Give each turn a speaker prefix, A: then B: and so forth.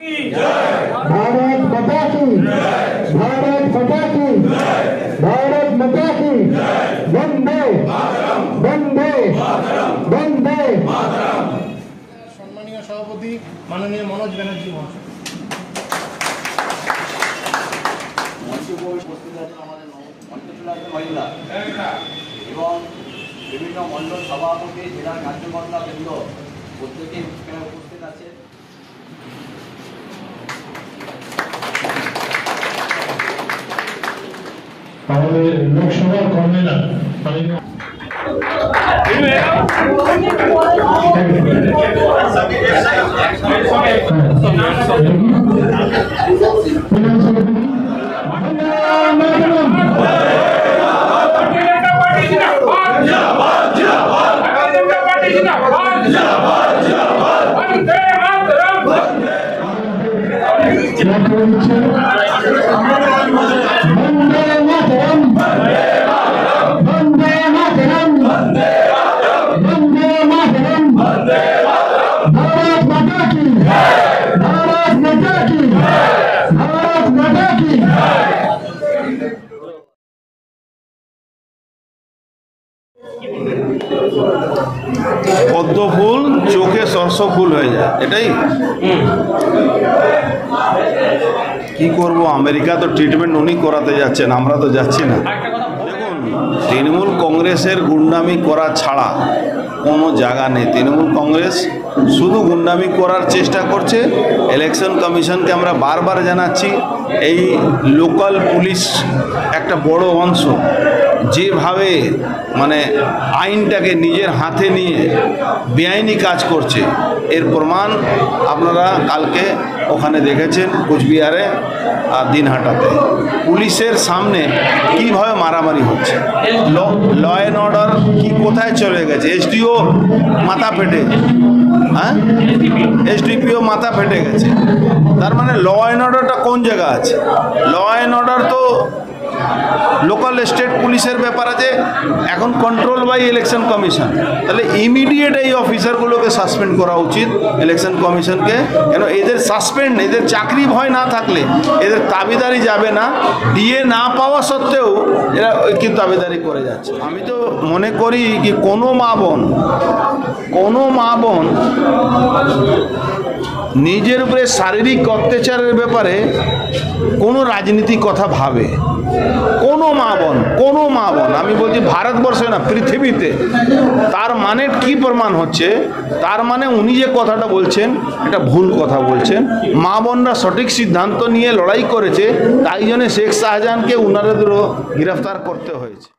A: भारत माता की भारत माता की भारत माता की वंदे वंदे वंदे।
B: সম্মানীয় সভাপতি মাননীয় মনোজ ব্যানার্জি মহাশয়।
C: মহিলা এবং বিভিন্ন মণ্ডল সভাপতি জেলার কার্যকর্তা বৃন্দ প্রত্যেকেই উপস্থিত আছে।
A: আমাদের লোকসভার কনভেনার
D: পদ্ম ফুল চোখে সরষ ফুল হয়ে যায়, এটাই কি করব। আমেরিকা তো ট্রিটমেন্ট উনি করাতে যাচ্ছেন, আমরা তো যাচ্ছি না। দেখুন, তৃণমূল কংগ্রেসের গুন্ডামি করা ছাড়া কোনো জায়গা নেই। তৃণমূল কংগ্রেস শুধু গুন্ডামি করার চেষ্টা করছে। ইলেকশন কমিশনকে আমরা বারবার জানাচ্ছি, এই লোকাল পুলিশ একটা বড় অংশ যেভাবে মানে আইনটাকে নিজের হাতে নিয়ে বেআইনি কাজ করছে, এর প্রমাণ আপনারা কালকে ওখানে দেখেছেন কোচবিহারে আর দিনহাটাতে। পুলিশের সামনে কীভাবে মারামারি হচ্ছে, ল অ্যান্ড অর্ডার কি কোথায় চলে গেছে। এসডিও মাথা ফেটে, হ্যাঁ এসডিপিও মাথা ফেটে গেছে। তার মানে ল অ্যান্ড অর্ডারটা কোন জায়গা আছে? ল অ্যান্ড অর্ডার তো লোকাল স্টেট পুলিশের ব্যাপার আছে, এখন কন্ট্রোল বাই ইলেকশন কমিশন। তাহলে ইমিডিয়েট এই অফিসারগুলোকে সাসপেন্ড করা উচিত ইলেকশন কমিশনকে। কেন এদের সাসপেন্ড, এদের চাকরি ভয় না থাকলে এদের দাবিদারি যাবে না। ডিএ না পাওয়া সত্ত্বেও এরা কিন্তু দাবিদারি করে যাচ্ছে। আমি তো মনে করি কি কোনো মা বোন নিজের উপরে শারীরিক অত্যাচারের ব্যাপারে কোনো রাজনীতি কথা ভাবে কোনো মা বোন আমি বলছি ভারতবর্ষে না, পৃথিবীতে। তার মানে কি প্রমাণ হচ্ছে? তার মানে উনি যে কথাটা বলছেন এটা ভুল কথা বলছেন। মা বোনরা সঠিক সিদ্ধান্ত নিয়ে লড়াই করেছে, তাই জন্য শেখ শাহজাহানকে উনাদেরও গ্রেফতার করতে হয়েছে।